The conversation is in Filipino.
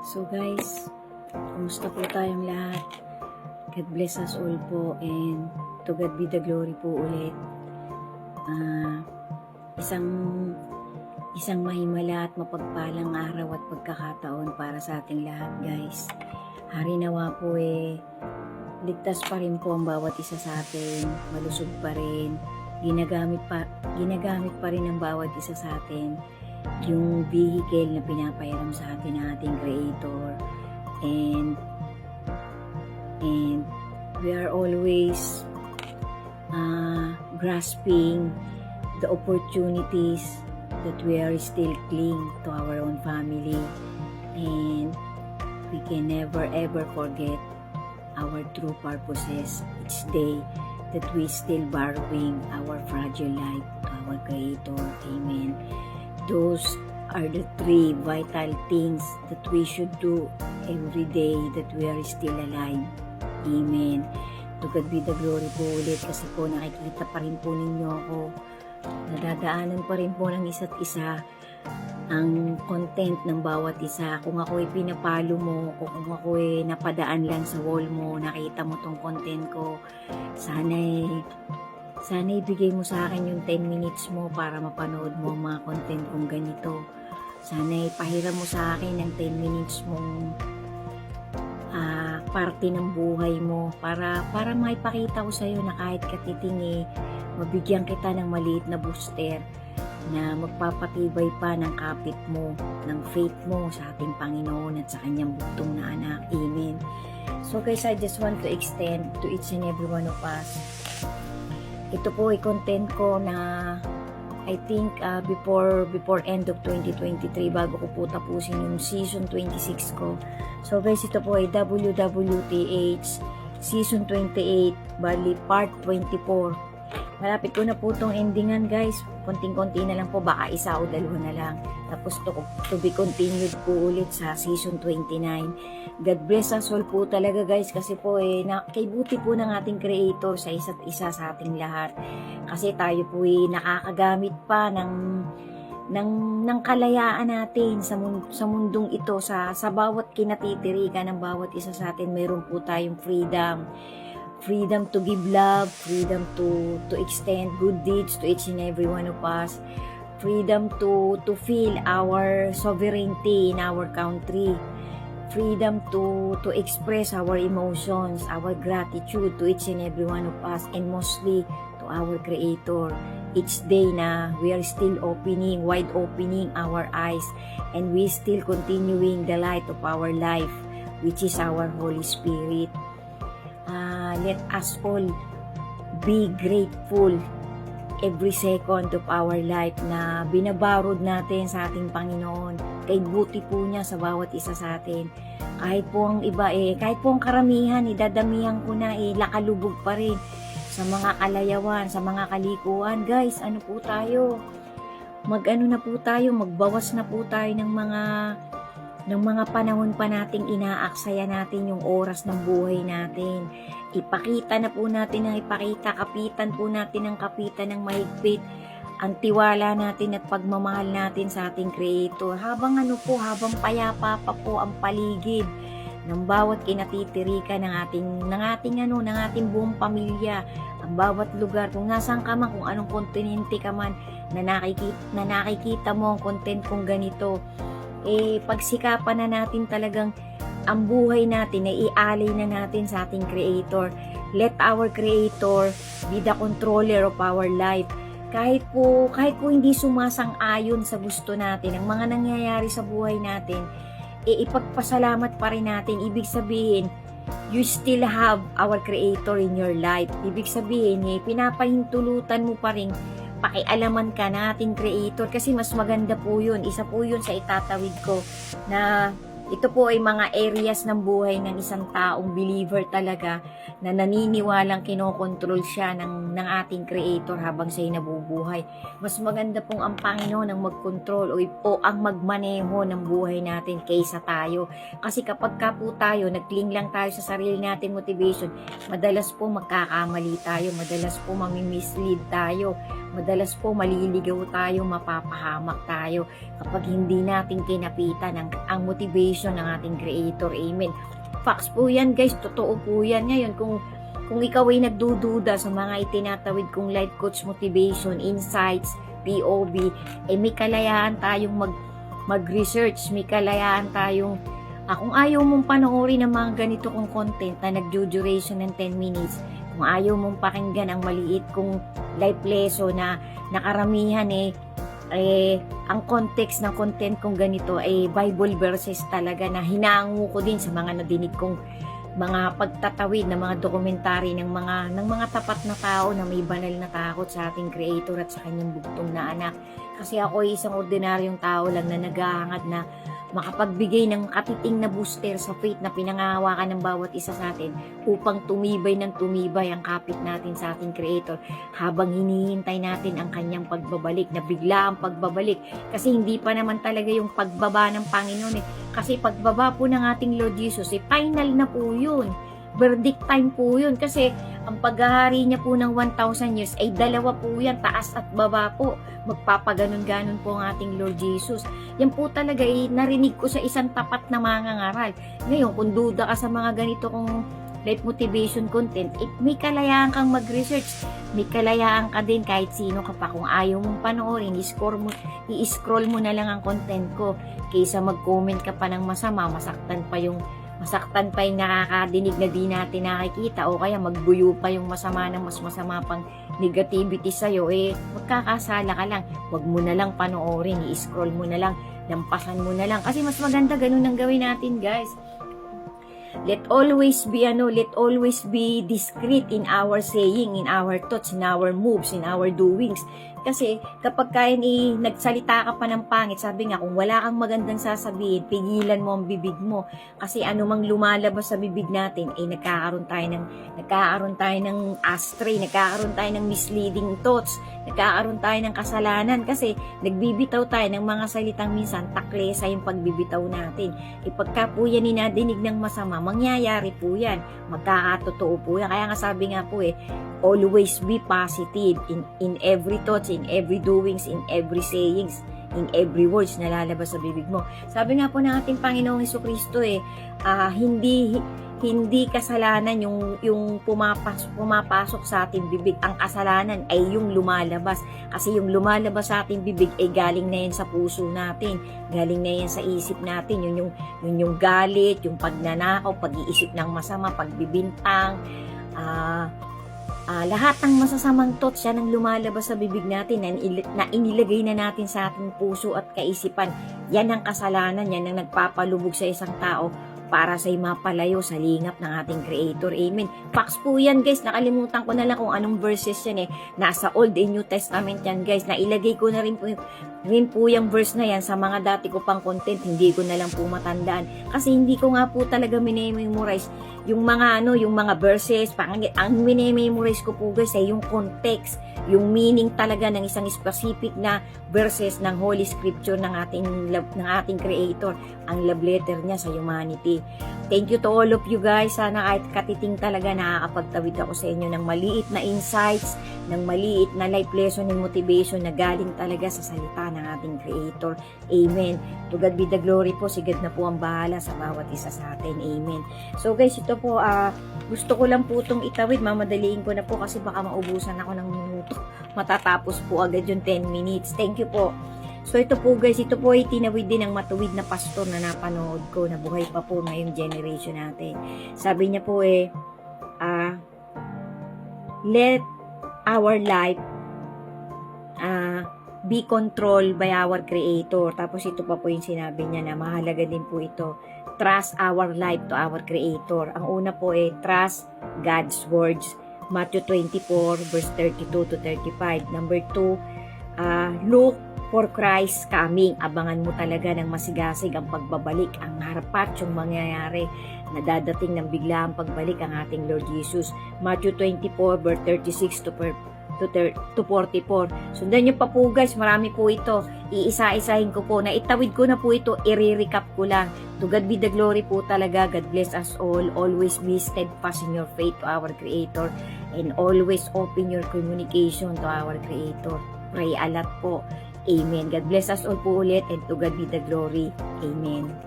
So guys, kumusta po tayong lahat? God bless us all po, and to God be the glory po ulit. Isang mahimala at mapagpalang araw at pagkakataon para sa ating lahat, guys. Hari nawa po ligtas pa rin po ang bawat isa sa atin, malusog pa rin, ginagamit pa rin ng bawat isa sa atin yung vehicle na pinapahiram sa atin ng ating Creator, and we are always grasping the opportunities that we are still cling to our own family, and we can never ever forget our true purposes each day, that we still borrowing our fragile life to our Creator. Amen. Those are the three vital things that we should do every day that we are still alive. Amen. To God be the glory po ulit, kasi po nakikita pa rin po ninyo ako. Nadadaanan pa rin po ng isa't isa ang content ng bawat isa. Kung ako pinapalo mo o kung ako napadaan lang sa wall mo, nakita mo tong content ko, sana ibigay mo sa akin yung 10 minutes mo para mapanood mo ang mga content kong ganito. Sana ipahiram mo sa akin ng 10 minutes mong parte ng buhay mo para maipakita ko sa'yo na kahit katiting mabigyan kita ng maliit na booster na magpapatibay pa ng kapit mo, ng faith mo sa ating Panginoon at sa kanyang bugtong na anak. Amen. So guys, I just want to extend to each and every one of us. Ito po content ko na I think before end of 2023, bago ko po tapusin yung season 26 ko. So guys, ito po ay WWTH season 28, bali part 24. Malapit ko na po itong endingan, guys. Konting-konti na lang po, baka isa o dalawa na lang. Tapos to be continued po ulit sa season 29. God bless us all po talaga, guys, kasi po kay buti po ng ating Creator sa isa't isa sa ating lahat. Kasi tayo po nakakagamit pa ng kalayaan natin sa mundong ito, sa bawat kinatitirikan ng bawat isa sa atin. Meron po tayong freedom to give love, freedom to extend good deeds to each and every one of us, freedom to feel our sovereignty in our country, freedom to express our emotions, our gratitude to each and every one of us, and mostly to our Creator. Each day na we are still wide opening our eyes, and we still continuing the light of our life, which is our Holy Spirit. Let us all be grateful every second of our life na binabarod natin sa ating Panginoon. Kay buti po niya sa bawat isa sa atin. Kahit po ang iba kahit po ang karamihan, dadamihan ko na lakalubog pa rin sa mga kalayawan, sa mga kalikuan. Guys, ano po tayo? Magbawas na po tayo ng mga panahon pa nating inaaksaya natin yung oras ng buhay natin. Ipakita na po natin kapitan po natin ng kapitan ng mahigpit ang tiwala natin at pagmamahal natin sa ating Creator. Habang payapa pa po ang paligid ng bawat kinatitirikan ng ating buong pamilya, ang bawat lugar, kung nasaan ka man, kung anong kontinente ka man, na nakikita mo ang content kong ganito, pagsikapan na natin talagang ang buhay natin ialay na natin sa ating Creator. Let our Creator be the controller of our life. Kahit po hindi sumasang-ayon sa gusto natin ang mga nangyayari sa buhay natin, ipagpasalamat pa rin natin. Ibig sabihin, you still have our Creator in your life. Ibig sabihin, pinapahintulutan mo pa rin, pakialaman ka na ating Creator, kasi mas maganda po yun. Isa po yun sa itatawid ko, na ito po ay mga areas ng buhay ng isang taong believer talaga, na naniniwalang kinokontrol siya ng ating Creator habang siya'y nabubuhay. Mas maganda pong ang Panginoon ang magkontrol o ang magmaneho ng buhay natin kaysa tayo. Kasi kapag po tayo, nagkling lang tayo sa sarili nating motivation, madalas po magkakamali tayo, madalas po mamimislead tayo, madalas po maliligaw tayo, mapapahamak tayo kapag hindi natin kinapitan ang motivation ng ating Creator. Amen. Facts po yan guys, totoo po yan. Ngayon, kung ikaw ay nagdududa sa mga itinatawid kong life coach motivation, insights, POV, may kalayaan tayong mag-research, may kalayaan tayong kung ayaw mong panoorin ang mga ganito kong content na nag-duration ng 10 minutes, kung ayaw mong pakinggan ang maliit kong life lesson na nakaramihan ang context ng content kong ganito ay Bible verses talaga na hinango ko din sa mga nadinig kong mga pagtatawid ng mga dokumentary ng mga tapat na tao na may banal na takot sa ating Creator at sa kanyang bugtong na anak. Kasi ako ay isang ordinaryong tao lang na naghahangad na makapagbigay ng katiting na booster sa faith na pinangahawakan ng bawat isa sa atin upang tumibay ng tumibay ang kapit natin sa ating Creator habang hinihintay natin ang kanyang pagbabalik, na bigla ang pagbabalik. Kasi hindi pa naman talaga yung pagbaba ng Panginoon Kasi pagbaba po ng ating Lord Jesus, final na po yun. Verdict time po yun. Kasi ang paghahari niya po ng 1,000 years ay dalawa po yan, taas at baba po. Magpapaganon-ganon po ang ating Lord Jesus. Yan po talaga narinig ko sa isang tapat na mangangaral. Ngayon, kung duda ka sa mga ganito kong life motivation content, may kalayaan kang mag-research. May kalayaan ka din kahit sino ka pa. Kung ayaw mong panoorin, i-scroll mo na lang ang content ko. Kaysa mag-comment ka pa ng masama, masaktan pa yung nakakadinig na di natin nakikita, o kaya magbuyo pa yung masama ng mas masama pang negativity sa'yo, magkakasala ka lang. Huwag mo na lang panoorin, i-scroll mo na lang, lampasan mo na lang. Kasi mas maganda ganun ang gawin natin, guys. Let always be discreet in our saying, in our thoughts, in our moves, in our doings. Kasi kapag nagsalita ka pa ng pangit, sabi nga, kung wala kang magandang sasabihin, pigilan mo ang bibig mo. Kasi anumang lumalabas sa bibig natin, nagkakaroon tayo ng astray, nagkakaroon tayo ng misleading thoughts, nagkakaroon tayo ng kasalanan. Kasi nagbibitaw tayo ng mga salitang minsan, taklesa yung pagbibitaw natin. Pagka po yan inadinig ng masama, mangyayari po yan. Magkakatotoo po yan. Kaya nga sabi nga po always be positive in every thoughts, in every doings, in every sayings, in every words na lalabas sa bibig mo. Sabi nga po ng ating Panginoong Hesukristo hindi kasalanan yung pumapasok sa ating bibig. Ang kasalanan ay yung lumalabas. Kasi yung lumalabas sa ating bibig ay galing na yan sa puso natin. Galing na yan sa isip natin. Yun yung galit, yung pagnanakaw, pag-iisip ng masama, pagbibintang, lahat ng masasamang thoughts yan ang lumalabas sa bibig natin na inilagay na natin sa ating puso at kaisipan. Yan ang kasalanan, yan ang nagpapalubog sa isang tao para sa mapalayo sa lingap ng ating Creator. Amen. Facts po yan, guys. Nakalimutan ko na lang kung anong verses yan Nasa Old and New Testament yan, guys. Nailagay ko na rin po yung verse na yan sa mga dati ko pang content. Hindi ko na lang po matandaan. Kasi hindi ko nga po talaga minememorize yung mga verses. Ang minememorize ko po, guys, ay yung context, yung meaning talaga ng isang specific na verses ng Holy Scripture ng ating Creator, ang love letter niya sa humanity. Thank you to all of you, guys. Sana kahit katiting talaga nakakapagtawid ako sa inyo ng maliit na insights, ng maliit na life lesson and motivation na galing talaga sa salita ng ating Creator. Amen. To God be the glory po. Si God na po ang bahala sa bawat isa sa atin. Amen. So guys, ito po, gusto ko lang po itong itawid. Mamadaliin ko na po kasi baka maubusan ako ng minuto. Matatapos po agad yung 10 minutes. Thank you po. So ito po, guys, ito po ay tinawid din ng matuwid na pastor na napanood ko, na buhay pa po ngayong generation natin. Sabi niya po let our life be controlled by our Creator. Tapos ito pa po yung sinabi niya na mahalaga din po ito. Trust our life to our Creator. Ang una po trust God's words. Matthew 24 verse 32 to 35. Number 2, look for Christ coming. Abangan mo talaga ng masigasig ang pagbabalik, ang harapat yung mangyayari na dadating ng bigla ang pagbalik ang ating Lord Jesus. Matthew 24 verse 36 to to 44. Sundan nyo pa po guys, marami po ito. Iisa-isahin ko po. Naitawid ko na po ito, i-recap ko lang. To God be the glory po talaga. God bless us all. Always be steadfast in your faith to our Creator. And always open your communication to our Creator. Pray a lot po. Amen. God bless us all po ulit, and to God be the glory. Amen.